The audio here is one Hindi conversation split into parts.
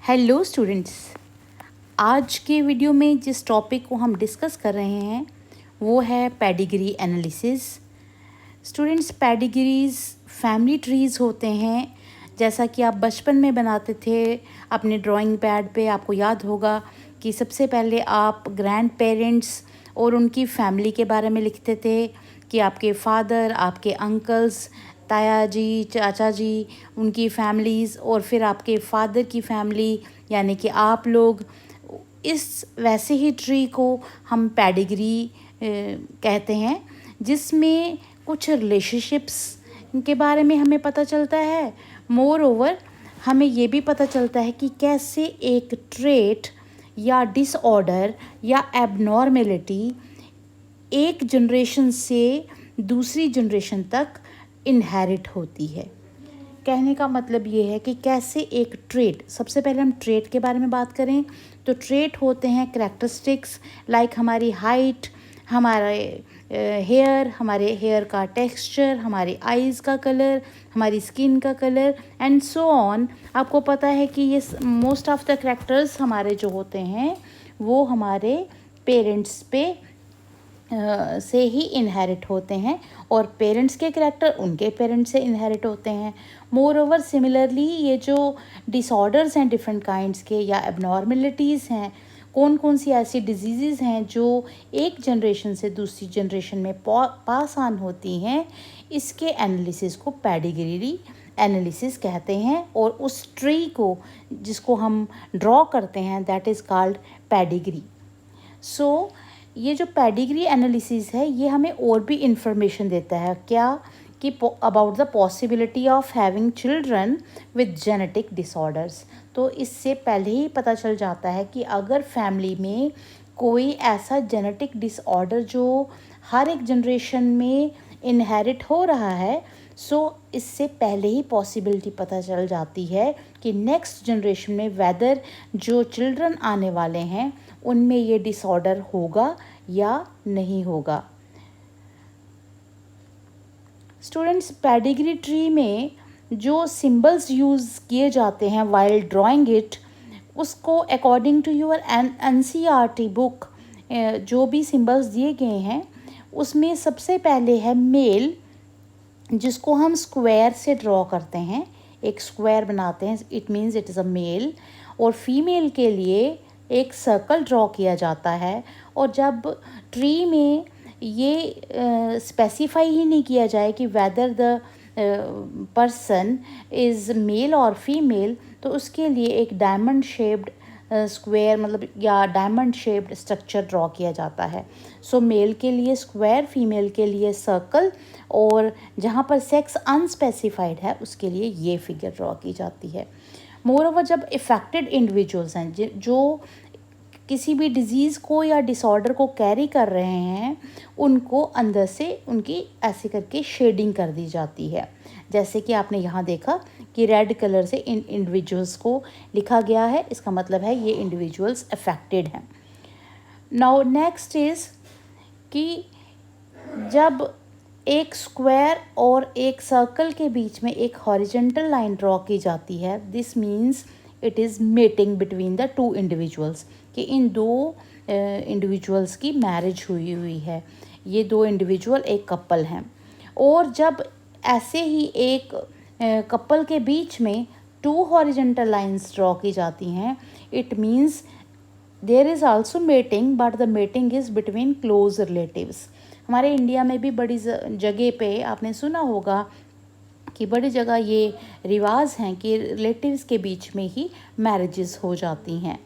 Hello students. आज के वीडियो में जिस टॉपिक को हम डिस्कस कर रहे हैं वो है pedigree analysis. Students, pedigrees family trees होते हैं, जैसा कि आप बचपन में बनाते थे अपने ड्राइंग पैड पे। आपको याद होगा कि सबसे पहले आप ग्रैंड पेरेंट्स और उनकी फैमिली के बारे में लिखते थे कि आपके फादर, आपके अंकल्स, ताया जी, चाचा जी, उनकी फैमिलीज़, और फिर आपके फादर की फैमिली यानी कि आप लोग। इस वैसे ही ट्री को हम पेडिग्री कहते हैं, जिसमें कुछ रिलेशनशिप्स के बारे में हमें पता चलता है। मोर ओवर हमें ये भी पता चलता है कि कैसे एक ट्रेट या डिसऑर्डर या एबनॉर्मेलिटी एक जनरेशन से दूसरी जनरेशन तक इनहेरिट होती है। कहने का मतलब ये है कि कैसे एक ट्रेट, सबसे पहले हम ट्रेट के बारे में बात करें तो ट्रेट होते हैं कैरेक्टरिस्टिक्स लाइक हमारी हाइट, हमारे हेयर, हमारे हेयर का टेक्सचर, हमारी आईज़ का कलर, हमारी स्किन का कलर एंड सो ऑन। आपको पता है कि ये मोस्ट ऑफ द कैरेक्टर्स हमारे जो होते हैं वो हमारे पेरेंट्स पे से ही इनहेरिट होते हैं और पेरेंट्स के करैक्टर उनके पेरेंट्स से इनहेरिट होते हैं। मोर ओवर सिमिलरली ये जो डिसऑर्डर्स हैं डिफरेंट काइंड्स के या एबनॉर्मेलिटीज़ हैं, कौन कौन सी ऐसी डिजीज़ हैं जो एक जनरेशन से दूसरी जनरेशन में पास ऑन होती हैं, इसके एनालिसिस को पेडिग्री एनालिसिस कहते हैं। और उस ट्री को जिसको हम ड्रॉ करते हैं दैट इज़ कॉल्ड पेडिग्री। सो ये जो पेडिग्री एनालिसिस है ये हमें और भी इंफॉर्मेशन देता है क्या कि about the possibility of having children with genetic disorders. तो इससे पहले ही पता चल जाता है कि अगर फैमिली में कोई ऐसा जेनेटिक डिसऑर्डर जो हर एक जनरेशन में इनहेरिट हो रहा है, सो इससे पहले ही पॉसिबिलिटी पता चल जाती है कि नेक्स्ट जनरेशन में वेदर जो चिल्ड्रन आने वाले हैं उनमें ये डिसऑर्डर होगा या नहीं होगा। स्टूडेंट्स, पेडिग्री ट्री में जो सिंबल्स यूज़ किए जाते हैं वाइल ड्राइंग इट, उसको according to your NCERT book जो भी सिंबल्स दिए गए हैं उसमें सबसे पहले है मेल, जिसको हम स्क्वायर से ड्रॉ करते हैं, एक स्क्वायर बनाते हैं, it means it is a male. और फीमेल के लिए एक सर्कल ड्रॉ किया जाता है। और जब ट्री में ये स्पेसिफाई ही नहीं किया जाए कि whether the person is male और फीमेल, तो उसके लिए एक डायमंड शेप्ड स्क्वायर मतलब या डायमंड शेप्ड स्ट्रक्चर ड्रॉ किया जाता है। सो मेल के लिए स्क्वायर, फीमेल के लिए सर्कल, और जहाँ पर सेक्स अनस्पेसिफाइड है उसके लिए ये फिगर ड्रॉ की जाती है। मोर ओवर जब इफ़ेक्टेड इंडिविजुअल्स हैं जो किसी भी डिज़ीज़ को या डिसऑर्डर को कैरी कर रहे हैं, उनको अंदर से उनकी ऐसे करके शेडिंग कर दी जाती है। जैसे कि आपने यहाँ देखा कि रेड कलर से इन इंडिविजुअल्स को लिखा गया है, इसका मतलब है ये इंडिविजुअल्स अफेक्टेड हैं। नाउ नेक्स्ट इज़ कि जब एक स्क्वायर और एक सर्कल के बीच में एक हॉरिजॉन्टल लाइन ड्रॉ की जाती है, this means it is mating between the two individuals, कि इन दो इंडिविजुअल्स की मैरिज हुई है, ये दो इंडिविजुअल एक कपल हैं। और जब ऐसे ही एक कपल के बीच में टू हॉरिजॉन्टल लाइंस ड्रॉ की जाती हैं, it means there is also mating, but the mating is between close relatives. हमारे इंडिया में भी बड़ी जगह पे आपने सुना होगा कि बड़ी जगह ये रिवाज हैं कि रिलेटिव्स के बीच में ही मैरिजेस हो जाती हैं।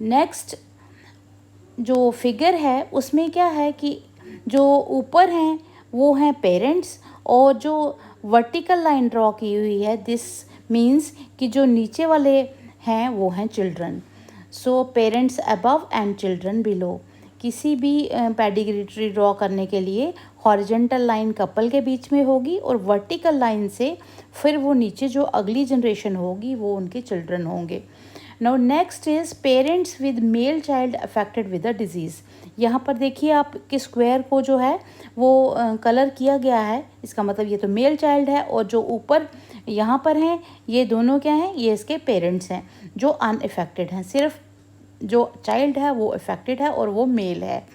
नेक्स्ट जो फिगर है उसमें क्या है कि जो ऊपर हैं वो हैं पेरेंट्स, और जो वर्टिकल लाइन ड्रॉ की हुई है दिस मीन्स कि जो नीचे वाले हैं वो हैं children. So parents above and children below. किसी भी पेडिग्री ट्री ड्रॉ करने के लिए हॉरिजॉन्टल लाइन कपल के बीच में होगी और वर्टिकल लाइन से फिर वो नीचे जो अगली जनरेशन होगी वो उनके चिल्ड्रन होंगे। Now next is parents with male child affected with a disease. यहाँ पर देखिए आप कि स्क्वायर को जो है वो कलर किया गया है, इसका मतलब ये तो मेल चाइल्ड है, और जो ऊपर यहाँ पर हैं, ये दोनों क्या हैं, ये इसके पेरेंट्स हैं जो अनइफेक्टेड हैं, सिर्फ जो चाइल्ड है वो अफेक्टेड है और वो मेल है।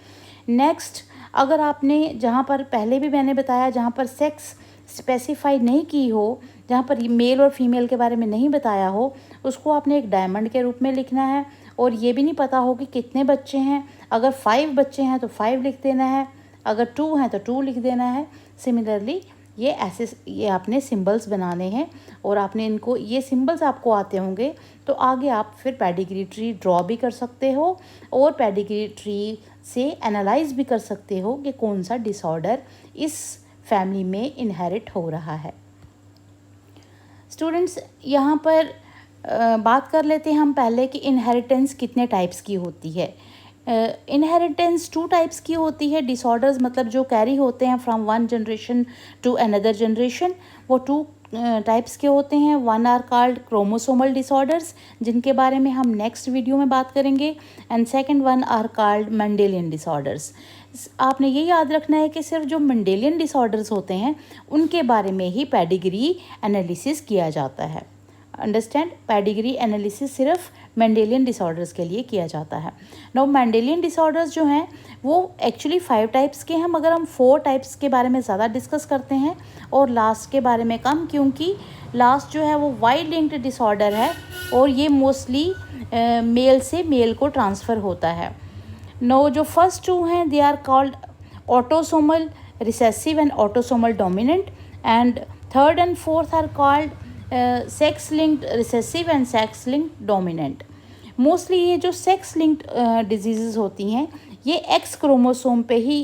नेक्स्ट, अगर आपने जहाँ पर पहले भी मैंने बताया, जहाँ पर सेक्स स्पेसिफाई नहीं की हो, जहाँ पर मेल और फीमेल के बारे में नहीं बताया हो, उसको आपने एक डायमंड के रूप में लिखना है। और ये भी नहीं पता हो कि कितने बच्चे हैं, अगर 5 बच्चे हैं तो 5 लिख देना है, अगर 2 हैं तो 2 लिख देना है। सिमिलरली ये आपने सिंबल्स बनाने हैं और आपने इनको, ये सिंबल्स आपको आते होंगे तो आगे आप फिर पेडिग्री ट्री ड्रॉ भी कर सकते हो और पेडिग्री ट्री से एनालाइज भी कर सकते हो कि कौन सा डिसऑर्डर इस फैमिली में इनहेरिट हो रहा है। स्टूडेंट्स, यहाँ पर बात कर लेते हैं हम पहले कि इनहेरिटेंस कितने टाइप्स की होती है। इनहेरिटेंस 2 टाइप्स की होती है। डिसऑर्डर्स मतलब जो कैरी होते हैं from one generation to another generation, वो 2 टाइप्स के होते हैं। 1 आर कॉल्ड क्रोमोसोमल डिसऑर्डर्स, जिनके बारे में हम नेक्स्ट वीडियो में बात करेंगे, and second 1 are called Mendelian disorders. आपने ये याद रखना है कि सिर्फ जो मेंडेलियन डिसऑर्डर्स होते हैं उनके बारे में ही पेडिग्री एनालिसिस किया जाता है। अंडरस्टैंड, पेडिग्री एनालिसिस सिर्फ मेंडेलियन डिसऑर्डर्स के लिए किया जाता है। नाउ मेंडेलियन डिसऑर्डर्स जो हैं वो एक्चुअली 5 टाइप्स के हैं, मगर हम 4 टाइप्स के बारे में ज़्यादा डिस्कस करते हैं और लास्ट के बारे में कम, क्योंकि लास्ट जो है वो वाई लिंक्ड डिसऑर्डर है और ये मोस्टली मेल से मेल को ट्रांसफ़र होता है। नो, जो फर्स्ट 2 हैं they are called autosomal recessive and autosomal dominant, and third and fourth are called sex linked recessive and sex linked dominant. Mostly ये जो सेक्स लिंक्ड डिजीज़ होती हैं ये एक्स क्रोमोसोम पे ही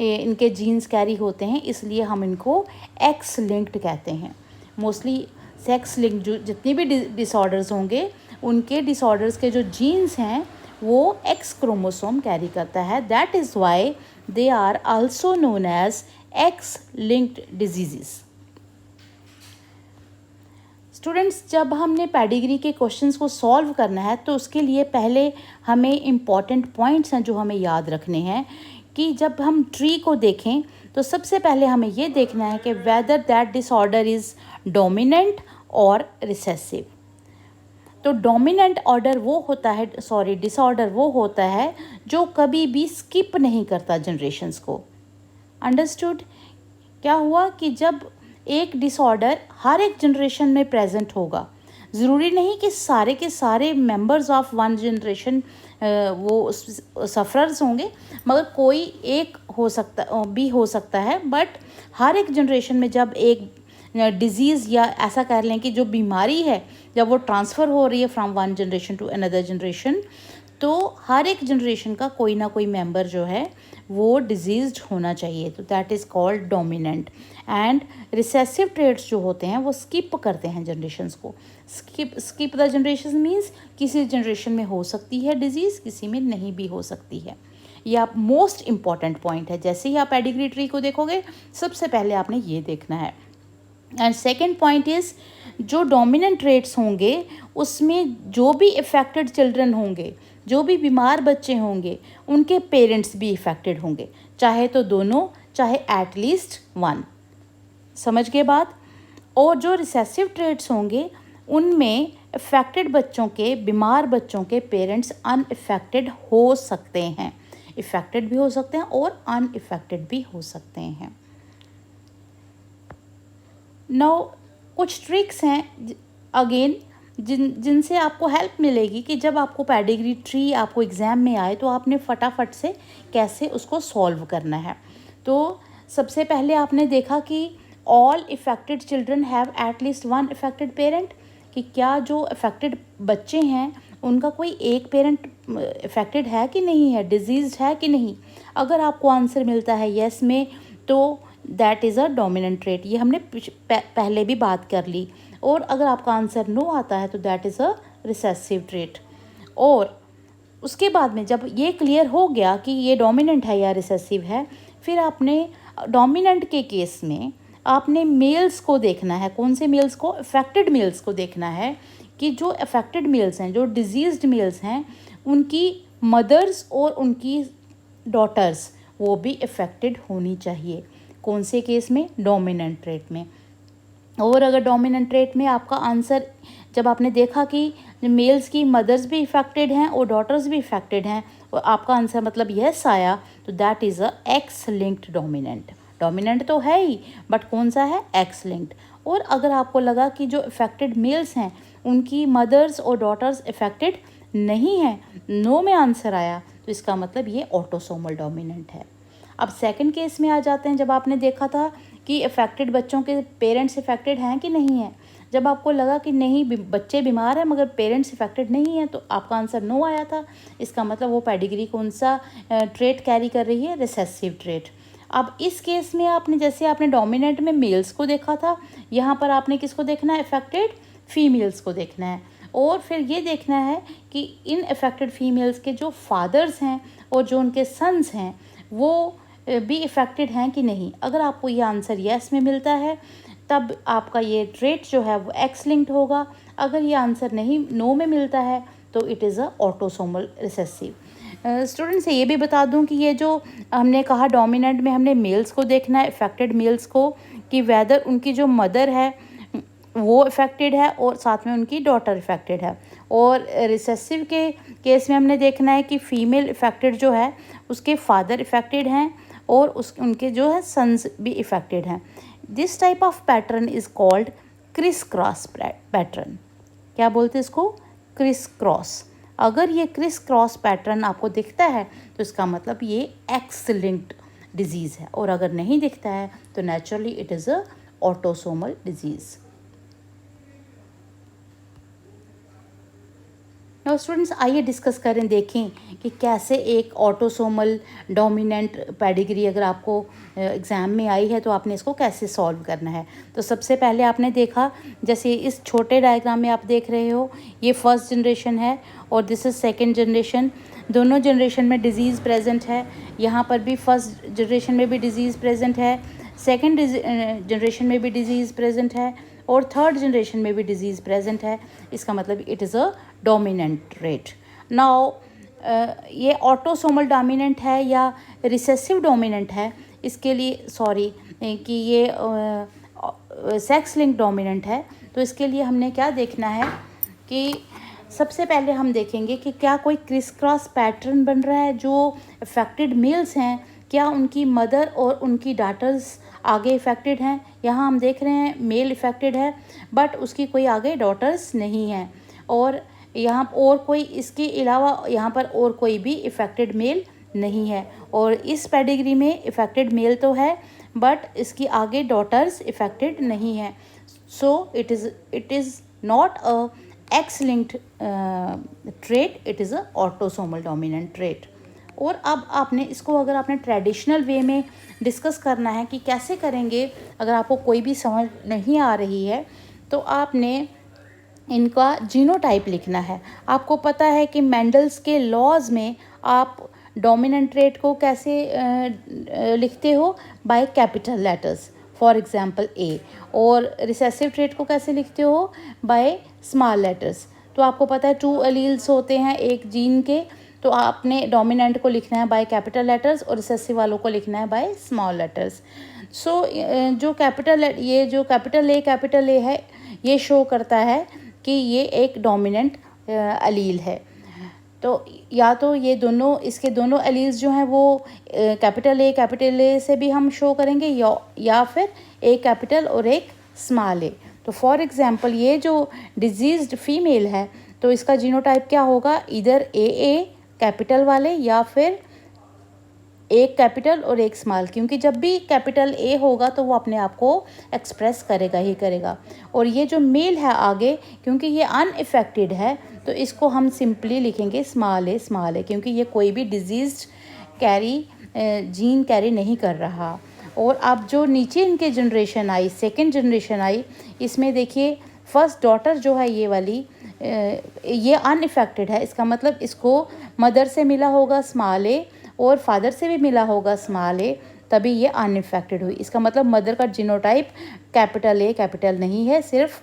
इनके जीन्स कैरी होते हैं, इसलिए हम इनको एक्स लिंक्ड कहते हैं। मोस्टली सेक्स लिंक्ड जो जितनी भी डिसऑर्डर्स होंगे उनके डिसऑर्डर्स के जो जीन्स हैं वो एक्स क्रोमोसोम कैरी करता है। That is why they are also known as X linked disease. Students, जब हमने पेडिग्री के क्वेश्चंस को सॉल्व करना है तो उसके लिए पहले हमें इम्पॉर्टेंट पॉइंट्स हैं जो हमें याद रखने हैं कि जब हम ट्री को देखें तो सबसे पहले हमें ये देखना है कि whether that disorder is dominant और रिसेसिव। तो डोमिनेंट ऑर्डर वो होता है, डिसऑर्डर वो होता है जो कभी भी स्किप नहीं करता जनरेशन्स को। अंडरस्टूड? क्या हुआ कि जब एक डिसऑर्डर हर एक जनरेशन में प्रेजेंट होगा, ज़रूरी नहीं कि सारे के सारे मेंबर्स ऑफ वन जनरेशन वो सफ़रर्स होंगे, मगर कोई एक हो सकता है, बट हर एक जनरेशन में जब एक डिज़ीज़ या ऐसा कह लें कि जो बीमारी है जब वो ट्रांसफ़र हो रही है from one generation to another generation, तो हर एक जनरेशन का कोई ना कोई मेंबर जो है वो डिजीज़्ड होना चाहिए, तो that is called dominant. And recessive traits जो होते हैं वो स्किप करते हैं जनरेशन्स को। स्किप द जनरेशन मीन्स किसी जनरेशन में हो सकती है डिजीज़, किसी में नहीं भी हो सकती है। ये आप मोस्ट इम्पॉर्टेंट पॉइंट है। जैसे ही आप पेडिग्री ट्री को देखोगे सबसे पहले आपने ये देखना है। एंड सेकेंड पॉइंट इज़, जो डोमिनेंट ट्रेट्स होंगे उसमें जो भी इफ़ेक्टेड चिल्ड्रन होंगे, जो भी बीमार बच्चे होंगे, उनके पेरेंट्स भी इफ़ेक्टेड होंगे, चाहे तो दोनों, चाहे एटलीस्ट 1। समझ गए बात? और जो रिसेसिव ट्रेट्स होंगे उनमें इफ़ेक्टेड बच्चों के, बीमार बच्चों के पेरेंट्स अनइफेक्टेड हो सकते हैं, इफ़ेक्टेड भी हो सकते हैं और अनइफेक्टेड भी हो सकते हैं। नाउ कुछ ट्रिक्स हैं अगेन जिनसे आपको हेल्प मिलेगी कि जब आपको पेडिग्री ट्री आपको एग्ज़ाम में आए तो आपने फटाफट से कैसे उसको सॉल्व करना है। तो सबसे पहले आपने देखा कि all affected children have at least 1 affected parent, कि क्या जो इफ़ेक्टेड बच्चे हैं उनका कोई एक पेरेंट इफ़ेक्टेड है कि नहीं है, डिजीज़ है कि नहीं। अगर आपको आंसर मिलता है येस में तो that is a dominant trait, ये हमने पहले भी बात कर ली। और अगर आपका आंसर नो आता है तो that is a recessive trait. और उसके बाद में जब ये क्लियर हो गया कि ये डोमिनेंट है या रिसेसिव है, फिर आपने डोमिनेंट के केस में आपने मेल्स को देखना है। कौन से मेल्स को? अफेक्टेड मेल्स को देखना है कि जो अफेक्टेड मेल्स हैं, जो डिजीज़्ड मेल्स हैं, उनकी मदर्स और उनकी डॉटर्स वो भी अफेक्टेड होनी चाहिए। कौन से केस में? डोमिनेंट ट्रेट में। और अगर डोमिनेंट ट्रेट में आपका आंसर, जब आपने देखा कि मेल्स की मदर्स भी इफ़ेक्टेड हैं और डॉटर्स भी इफ़ेक्टेड हैं और आपका आंसर मतलब यस आया, तो that is a x linked dominant. Dominant तो है ही, बट कौन सा है? X linked. और अगर आपको लगा कि जो इफ़ेक्टेड मेल्स हैं उनकी मदर्स और डॉटर्स इफ़ेक्टेड नहीं हैं, नो में आंसर आया, तो इसका मतलब ये ऑटोसोमल डोमिनेंट है। अब सेकंड केस में आ जाते हैं, जब आपने देखा था कि अफेक्टेड बच्चों के पेरेंट्स इफेक्टेड हैं कि नहीं है। जब आपको लगा कि नहीं बच्चे बीमार हैं मगर पेरेंट्स इफेक्टेड नहीं है, तो आपका आंसर नो आया था। इसका मतलब वो पेडिग्री कौन सा ट्रेट कैरी कर रही है? Recessive trait. अब इस केस में आपने, जैसे आपने डोमिनेंट में मेल्स को देखा था, यहाँ पर आपने किसको देखना है? इफेक्टेड फीमेल्स को देखना है। और फिर ये देखना है कि इन अफेक्टेड फीमेल्स के जो फादर्स हैं और जो उनके सन्स हैं वो भी इफ़ेक्टेड हैं कि नहीं। अगर आपको ये आंसर यस में मिलता है तब आपका ये ट्रेट जो है वो एक्स लिंक्ड होगा। अगर ये आंसर नहीं, नो में मिलता है, तो it is a autosomal recessive. Students से ये भी बता दूं कि ये जो हमने कहा डोमिनेंट में हमने मेल्स को देखना है, इफ़ेक्टेड मेल्स को, कि वेदर उनकी जो मदर है वो इफ़ेक्टेड है और साथ में उनकी डॉटर इफ़ेक्टेड है। और रिसेसिव के केस में हमने देखना है कि फ़ीमेल इफ़ेक्टेड जो है उसके फादर इफ़ेक्टेड हैं और उनके जो है सन्स भी इफ़ेक्टेड हैं। This type of pattern is called criss cross pattern. क्या बोलते हैं इसको? Criss cross. अगर ये क्रिस क्रॉस पैटर्न आपको दिखता है तो इसका मतलब ये एक्स लिंक्ड डिजीज़ है, और अगर नहीं दिखता है तो naturally it is a autosomal disease. Now students आइए डिस्कस करें, देखें कि कैसे एक ऑटोसोमल डोमिनेंट पेडिग्री अगर आपको एग्ज़ाम में आई है तो आपने इसको कैसे सॉल्व करना है। तो सबसे पहले आपने देखा, जैसे इस छोटे डायग्राम में आप देख रहे हो, ये फर्स्ट जनरेशन है और दिस इज़ सेकेंड जनरेशन। दोनों जनरेशन में डिज़ीज़ प्रेजेंट है। यहाँ पर भी फर्स्ट जनरेशन में भी डिज़ीज़ प्रेजेंट है, सेकेंड जनरेशन में भी डिज़ीज़ प्रेजेंट है और थर्ड जनरेशन में भी डिज़ीज़ प्रेजेंट है। इसका मतलब it is a dominant trait. Now ये ऑटोसोमल डोमिनेंट है या रिसेसिव डोमिनेंट है, इसके लिए सॉरी कि ये सेक्स लिंक डोमिनेंट है, तो इसके लिए हमने क्या देखना है कि सबसे पहले हम देखेंगे कि क्या कोई क्रिस क्रॉस पैटर्न बन रहा है। जो अफेक्टेड मेल्स हैं क्या उनकी मदर और उनकी डॉटर्स आगे इफ़ेक्टेड हैं। यहाँ हम देख रहे हैं मेल इफ़ेक्टेड है बट उसकी कोई आगे डॉटर्स नहीं हैं, और यहाँ और कोई इसके अलावा यहाँ पर और कोई भी इफ़ेक्टेड मेल नहीं है। और इस पेडिग्री में इफ़ेक्टेड मेल तो है बट इसकी आगे डॉटर्स इफ़ेक्टेड नहीं है। So it is not a x linked trait, it is a autosomal dominant trait. और अब आपने इसको, अगर आपने ट्रेडिशनल वे में डिस्कस करना है कि कैसे करेंगे, अगर आपको कोई भी समझ नहीं आ रही है तो आपने इनका जीनोटाइप लिखना है। आपको पता है कि मेंडल्स के लॉज में आप डोमिनेंट ट्रेट को कैसे लिखते हो? By capital letters, for example A. और रिसेसिव ट्रेट को कैसे लिखते हो? By small letters. तो आपको पता है 2 एलील्स होते हैं एक जीन के, तो आपने डोमिनेंट को लिखना है बाय कैपिटल लेटर्स और रिसेसिव वालों को लिखना है बाय स्मॉल लेटर्स। सो जो कैपिटल कैपिटल ए है, ये शो करता है कि ये एक डोमिनेंट एलील है। तो या तो ये दोनों, इसके दोनों एलील्स जो हैं वो कैपिटल ए से भी हम शो करेंगे या फिर एक कैपिटल और एक स्मॉल ए। तो फॉर एग्जांपल ये जो डिजीज्ड फीमेल है तो इसका जीनोटाइप क्या होगा? इधर ए कैपिटल वाले या फिर एक कैपिटल और एक स्मॉल, क्योंकि जब भी कैपिटल ए होगा तो वो अपने आप को एक्सप्रेस करेगा ही करेगा। और ये जो मेल है आगे, क्योंकि ये अनइफेक्टेड है तो इसको हम सिंपली लिखेंगे स्मॉल ए, क्योंकि ये कोई भी डिजीज जीन कैरी नहीं कर रहा। और अब जो नीचे इनके जनरेशन आई, सेकेंड जनरेशन आई, इसमें देखिए फर्स्ट डॉटर जो है ये वाली, ये अनइफेक्टेड है। इसका मतलब इसको मदर से मिला होगा स्मॉल ए और फादर से भी मिला होगा स्मॉल ए, तभी ये अनइफेक्टेड हुई। इसका मतलब मदर का जीनोटाइप कैपिटल नहीं है, सिर्फ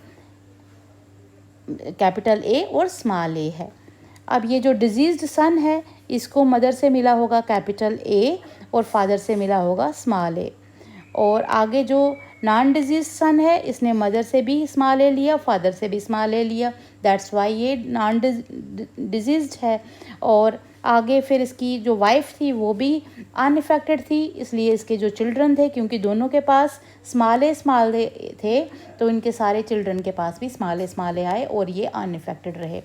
कैपिटल ए और स्मॉल ए है। अब ये जो डिजीज्ड सन है इसको मदर से मिला होगा कैपिटल ए और फादर से मिला होगा स्मॉल ए। और आगे जो नॉन डिजीज सन है, इसने मदर से भी स्मा ले लिया, फादर से भी स्मा ले लिया, दैट्स वाई ये नॉन डिजीज्ड है। और आगे फिर इसकी जो वाइफ थी वो भी अनइफेक्टेड थी, इसलिए इसके जो चिल्ड्रन थे, क्योंकि दोनों के पास स्माले स्माले थे, तो इनके सारे चिल्ड्रन के पास भी स्माले स्माले आए और ये अनइफेक्टेड रहे।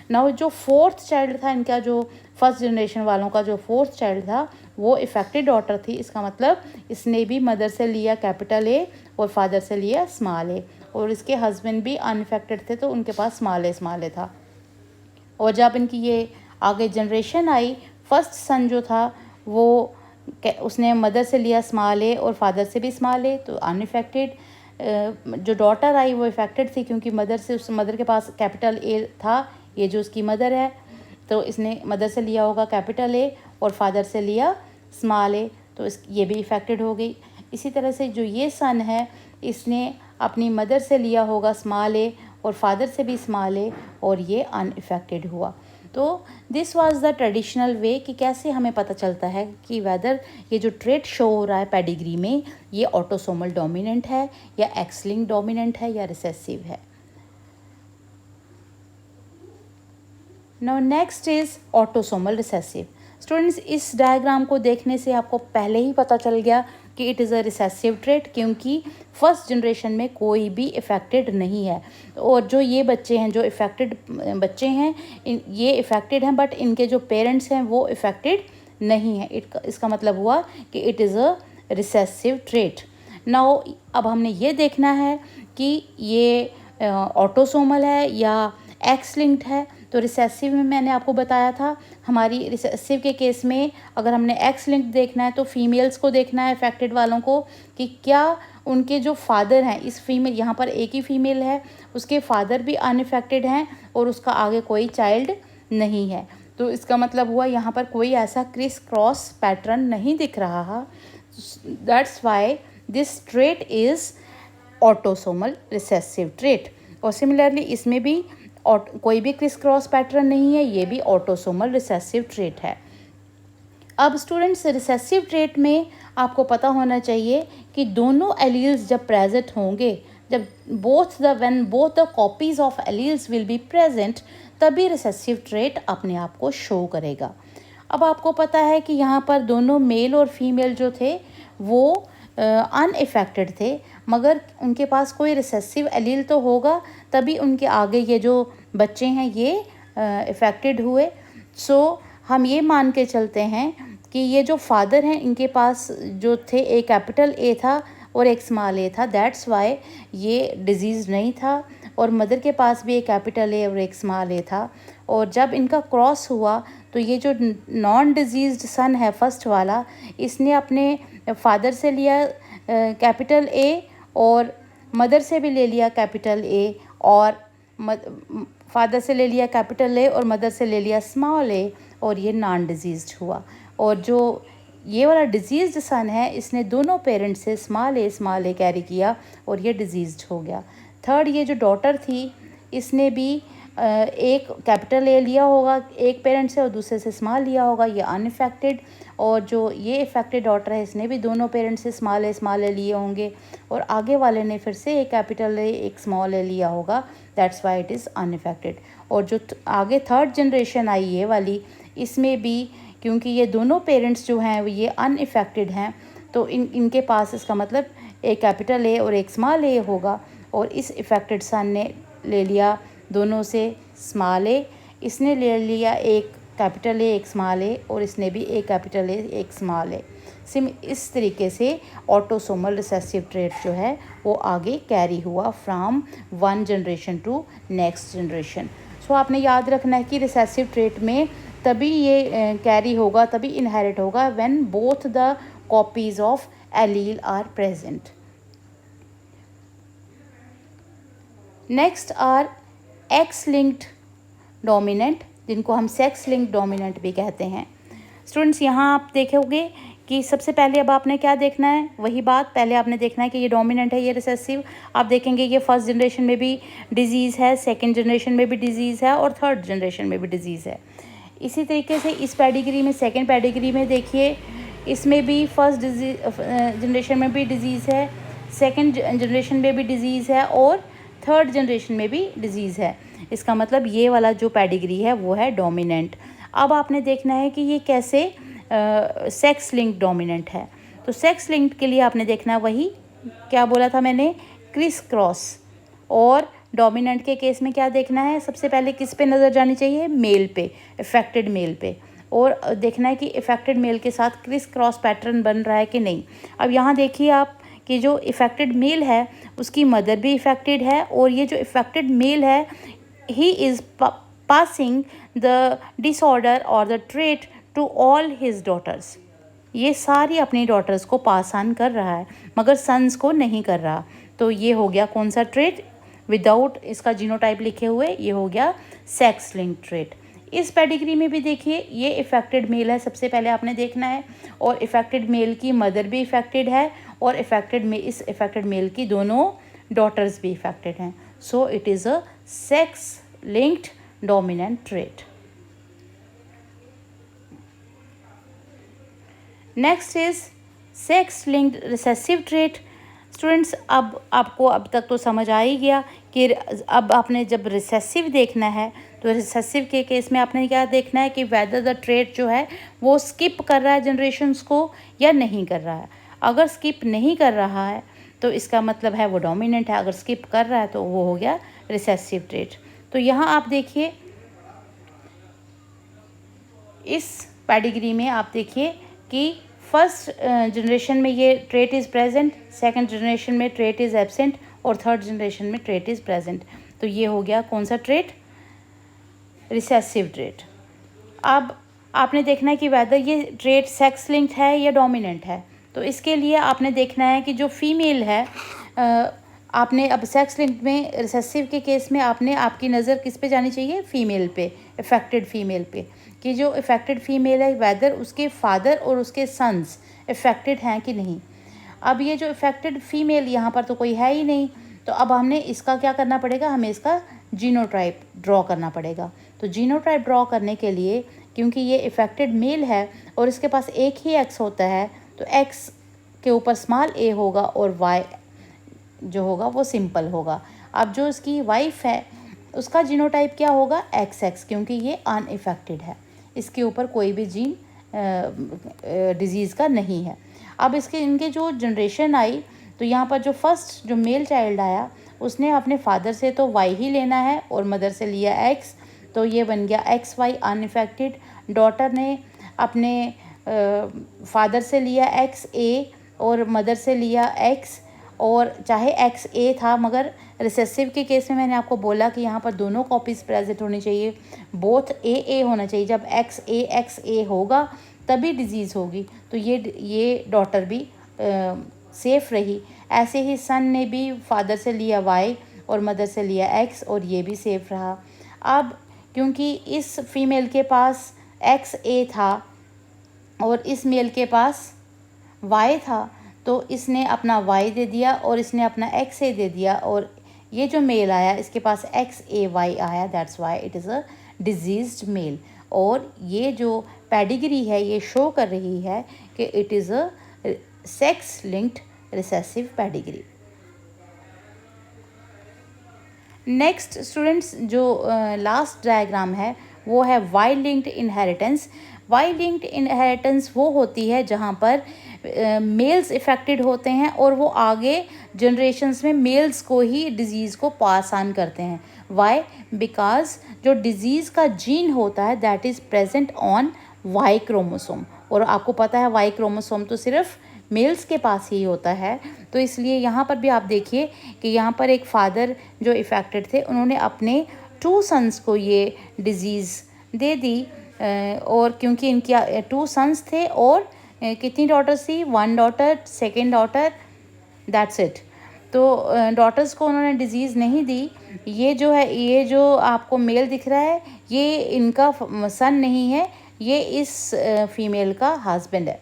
नाउ जो फोर्थ चाइल्ड था इनका, जो फर्स्ट जनरेशन वालों का जो फोर्थ चाइल्ड था, वो इफेक्टेड डॉटर थी। इसका मतलब इसने भी मदर से लिया कैपिटल ए और फादर से लिया स्मॉल ए, और इसके हस्बैंड भी अनइफेक्टेड थे, तो उनके पास स्मॉल ए था। और जब इनकी ये आगे जनरेशन आई, फर्स्ट सन जो था वो उसने मदर से लिया स्मॉल ए और फादर से भी स्मॉल ए, तो अनइफेक्टेड। जो डॉटर आई वो इफेक्टेड थी, क्योंकि मदर से उस मदर के पास कैपिटल ए था, ये जो उसकी मदर है, तो इसने मदर से लिया होगा कैपिटल ए और फादर से लिया स्मॉल ए, तो ये भी इफेक्टेड हो गई। इसी तरह से जो ये सन है, इसने अपनी मदर से लिया होगा स्मॉल ए और फादर से भी स्मॉल ए, और ये अनइफेक्टेड हुआ। तो this was the traditional way कि कैसे हमें पता चलता है कि वेदर ये जो ट्रेट शो हो रहा है पेडिग्री में, ये ऑटोसोमल डोमिनेंट है या एक्स लिंक्ड डोमिनेंट है या रिसेसिव है। Now next is autosomal recessive. Students, इस डायग्राम को देखने से आपको पहले ही पता चल गया कि it is a recessive trait, क्योंकि फर्स्ट जनरेशन में कोई भी इफ़ेक्टेड नहीं है। और जो ये बच्चे हैं, जो इफ़ेक्टेड बच्चे हैं, ये इफ़ेक्टेड हैं, बट इनके जो पेरेंट्स हैं वो इफ़ेक्टेड नहीं है। इसका मतलब हुआ कि it is a recessive trait. Now अब हमने ये देखना है कि ये ऑटोसोमल है या एक्स लिंक्ड है। तो रिसेसिव में मैंने आपको बताया था, हमारी रिसेसिव के केस में अगर हमने एक्स लिंक देखना है तो फीमेल्स को देखना है, अफेक्टेड वालों को, कि क्या उनके जो फादर हैं, इस फीमेल, यहाँ पर एक ही फीमेल है, उसके फादर भी अनइफेक्टेड हैं और उसका आगे कोई चाइल्ड नहीं है। तो इसका मतलब हुआ यहाँ पर कोई ऐसा क्रिस क्रॉस पैटर्न नहीं दिख रहा है। That's why this trait is autosomal recessive trait. और सिमिलरली इसमें भी कोई भी क्रिस क्रॉस पैटर्न नहीं है, ये भी ऑटोसोमल रिसेसिव ट्रेट है। अब स्टूडेंट्स, रिसेसिव ट्रेट में आपको पता होना चाहिए कि दोनों एलील्स जब प्रेजेंट होंगे, जब when both the copies of alleles will be present, तभी रिसेसिव ट्रेट अपने आप को शो करेगा। अब आपको पता है कि यहाँ पर दोनों मेल और फीमेल जो थे वो अनइफेक्टेड थे, मगर उनके पास कोई रिसेसिव एलील तो होगा, तभी उनके आगे ये जो बच्चे हैं ये इफ़ेक्टेड हुए। सो हम ये मान के चलते हैं कि ये जो फादर हैं, इनके पास जो थे एक कैपिटल ए था और एक स्मॉल ए था, दैट्स वाई ये डिजीज़ नहीं था। और मदर के पास भी एक कैपिटल ए और एक स्मॉल ए था। और जब इनका क्रॉस हुआ तो ये जो नॉन डिजीज्ड सन है फर्स्ट वाला, इसने अपने फादर से लिया कैपिटल ए और मदर से भी ले लिया कैपिटल ए, और फादर से ले लिया कैपिटल ए और मदर से ले लिया स्मॉल ए, और ये नॉन डिजीज्ड हुआ। और जो ये वाला डिजीज्ड सन है, इसने दोनों पेरेंट्स से स्मॉल ए कैरी किया और ये डिजीज्ड हो गया। थर्ड, ये जो डॉटर थी, इसने भी एक कैपिटल ए लिया होगा एक पेरेंट से और दूसरे से स्मॉल लिया होगा, ये अनइफेक्टेड। और जो ये इफेक्टेड डॉटर है, इसने भी दोनों पेरेंट्स से स्मॉल ए लिए होंगे, और आगे वाले ने फिर से एक कैपिटल ए एक स्मॉल ए लिया होगा, that's why it is unaffected. और जो आगे थर्ड जनरेशन आई ये वाली, इसमें भी क्योंकि ये दोनों पेरेंट्स जो हैं ये अनइफेक्टेड हैं, तो इनके पास इसका मतलब एक कैपिटल ए और एक स्मॉल ए होगा। और इस इफेक्टेड सन ने ले लिया दोनों से स्मॉल ए, इसने ले लिया एक कैपिटल ए एक स्मॉल ए, और इसने भी एक कैपिटल ए एक स्मॉल ए। इस तरीके से ऑटोसोमल रिसेसिव ट्रेट जो है वो आगे कैरी हुआ from one generation to next generation. So आपने याद रखना है कि रिसेसिव ट्रेट में तभी ये कैरी होगा, तभी इनहेरिट होगा when both the copies of allele are present. Next are X linked dominant, जिनको हम सेक्स लिंक्ड डोमिनेंट भी कहते हैं। स्टूडेंट्स, यहाँ आप देखोगे कि सबसे पहले अब आपने क्या देखना है, वही बात, पहले आपने देखना है कि ये डोमिनेंट है, ये रिसेसिव। आप देखेंगे ये फर्स्ट जनरेशन में भी डिजीज़ है, सेकंड जनरेशन में भी डिजीज़ है, और थर्ड जनरेशन में भी डिजीज़ है। इसी तरीके से इस पेडिग्री में, सेकंड पेडिग्री में देखिए, इसमें भी फर्स्ट जनरेशन में भी डिजीज़ है, सेकंड जनरेशन में भी डिजीज़ है और थर्ड जनरेशन में भी डिजीज़ है। इसका मतलब ये वाला जो पेडिग्री है वो है डोमिनेंट। अब आपने देखना है कि ये कैसे सेक्स लिंक डोमिनेंट है। तो सेक्स लिंक के लिए आपने देखना है वही क्या बोला था मैंने, क्रिस क्रॉस। और डोमिनेंट के केस में क्या देखना है, सबसे पहले किस पे नज़र जानी चाहिए, मेल पे, इफेक्टेड मेल पे, और देखना है कि इफेक्टेड मेल के साथ क्रिस क्रॉस पैटर्न बन रहा है कि नहीं। अब यहाँ देखिए आप कि जो इफेक्टेड मेल है उसकी मदर भी इफेक्टेड है, और ये जो इफेक्टेड मेल है he is passing the disorder और the trait to all his daughters. ये सारी अपनी डॉटर्स को पास ऑन कर रहा है मगर सन्स को नहीं कर रहा। तो ये हो गया कौन सा ट्रेट, विदाउट इसका जीनोटाइप लिखे हुए, ये हो गया सेक्स लिंक ट्रेट। इस पेडिग्री में भी देखिए ये इफेक्टेड मेल है, सबसे पहले आपने देखना है, और इफेक्टेड मेल की मदर भी इफेक्टेड है, और इस इफेक्टेड मेल की दोनों डॉटर्स भी इफेक्टेड हैं। So it is a sex linked dominant trait. Next is sex linked recessive trait. Students अब आपको अब तक तो समझ आ ही गया कि अब आपने जब रिसेसिव देखना है तो रिसेसिव के केस में आपने क्या देखना है कि वेदर द ट्रेट जो है वो स्किप कर रहा है जनरेशन्स को या नहीं कर रहा है। अगर स्किप नहीं कर रहा है तो इसका मतलब है वो डोमिनेंट है, अगर स्किप कर रहा है तो वो हो गया रिसेसिव ट्रेट। तो यहाँ आप देखिए इस पेडिग्री में आप देखिए कि फर्स्ट जनरेशन में ये trait is present, second generation में ट्रेट इज़ एब्सेंट, और थर्ड जनरेशन में ट्रेट इज़ प्रेजेंट। तो ये हो गया कौन सा ट्रेट, रिसेसिव ट्रेट। अब आपने देखना है कि वेदर ये ट्रेट सेक्स लिंक्ड है या डोमिनेंट है। तो इसके लिए आपने देखना है कि जो फीमेल है, आपने अब सेक्स लिंक्ड में रिसेसिव के केस में आपने आपकी नज़र किस पे जानी चाहिए, फीमेल पे, इफेक्टेड फीमेल पे, कि जो इफेक्टेड फीमेल है वेदर उसके फादर और उसके सन्स इफेक्टेड हैं कि नहीं। अब ये जो इफेक्टेड फीमेल यहाँ पर तो कोई है ही नहीं, तो अब हमने इसका क्या करना पड़ेगा, हमें इसका जीनोटाइप ड्रॉ करना पड़ेगा। तो जीनोटाइप ड्रॉ करने के लिए, क्योंकि ये इफेक्टेड मेल है और इसके पास एक ही एक्स होता है, तो एक्स के ऊपर स्मॉल ए होगा और वाई जो होगा वो सिंपल होगा। अब जो इसकी वाइफ है उसका जीनोटाइप क्या होगा, एक्स एक्स, क्योंकि ये अनइफेक्टेड है, इसके ऊपर कोई भी जीन डिजीज़ का नहीं है। अब इनके जो जनरेशन आई तो यहाँ पर जो फर्स्ट जो मेल चाइल्ड आया उसने अपने फादर से तो वाई ही लेना है और मदर से लिया एक्स, तो ये बन गया एक्स वाई अनइफेक्टेड। डॉटर ने अपने फादर से लिया एक्स ए और मदर से लिया एक्स, और चाहे एक्स ए था मगर रिसेसिव के केस में मैंने आपको बोला कि यहाँ पर दोनों कॉपीज़ प्रेजेंट होनी चाहिए, बोथ ए होना चाहिए। जब एक्स ए होगा तभी डिजीज़ होगी। तो ये डॉटर भी सेफ़ रही। ऐसे ही सन ने भी फादर से लिया वाई और मदर से लिया एक्स, और ये भी सेफ़ रहा। अब क्योंकि इस फीमेल के पास एक्स ए था और इस मेल के पास वाई था, तो इसने अपना वाई दे दिया और इसने अपना एक्स ए दे दिया, और ये जो मेल आया इसके पास एक्स ए वाई आया, that's why it is a diseased male. और ये जो पेडिग्री है ये शो कर रही है कि it is a sex linked recessive pedigree. Next students जो लास्ट डायग्राम है वो है Y linked inheritance. Y linked inheritance वो होती है जहाँ पर मेल्स इफ़ेक्टेड होते हैं और वो आगे जनरेशन्स में मेल्स को ही डिज़ीज़ को पास ऑन करते हैं। वाई, बिकॉज जो डिज़ीज़ का जीन होता है that is present on Y chromosome, और आपको पता है वाई क्रोमोसोम तो सिर्फ मेल्स के पास ही होता है। तो इसलिए यहाँ पर भी आप देखिए कि यहाँ पर एक फादर जो इफ़ेक्टेड थे उन्होंने अपने 2 सन्स को ये डिज़ीज़ दे दी, और क्योंकि इनकी 2 सन्स थे और कितनी डॉटर्स थी, 1 daughter, second daughter, that's it. तो डॉटर्स को उन्होंने डिज़ीज़ नहीं दी। ये जो है, ये जो आपको मेल दिख रहा है ये इनका सन नहीं है, ये इस फीमेल का हस्बैंड है।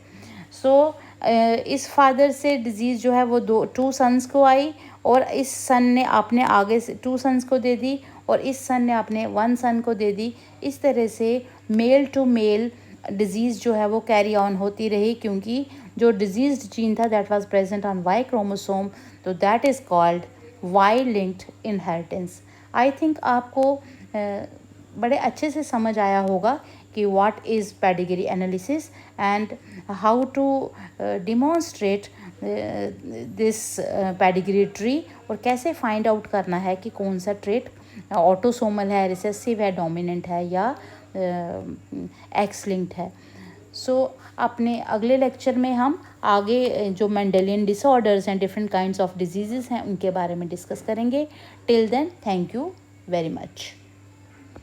सो इस फादर से डिज़ीज़ जो है वो 2 सन्स को आई, और इस सन ने अपने आगे से 2 सन्स को दे दी, और इस सन ने अपने 1 सन को दे दी। इस तरह से मेल टू मेल डिज़ीज़ जो है वो कैरी ऑन होती रही, क्योंकि जो डिजीज्ड जीन था that was present on Y chromosome, तो that is called Y linked inheritance. I think आपको बड़े अच्छे से समझ आया होगा कि what is pedigree analysis and how to demonstrate this pedigree tree, और कैसे फाइंड आउट करना है कि कौन सा ट्रेट ऑटोसोमल है, रिसेसिव है, डोमिनेंट है या एक्स लिंक्ड है। सो अपने अगले लेक्चर में हम आगे जो मेंडेलियन डिसऑर्डर्स हैं, डिफरेंट काइंड्स ऑफ डिजीज़ हैं, उनके बारे में डिस्कस करेंगे। Till then, thank you very much.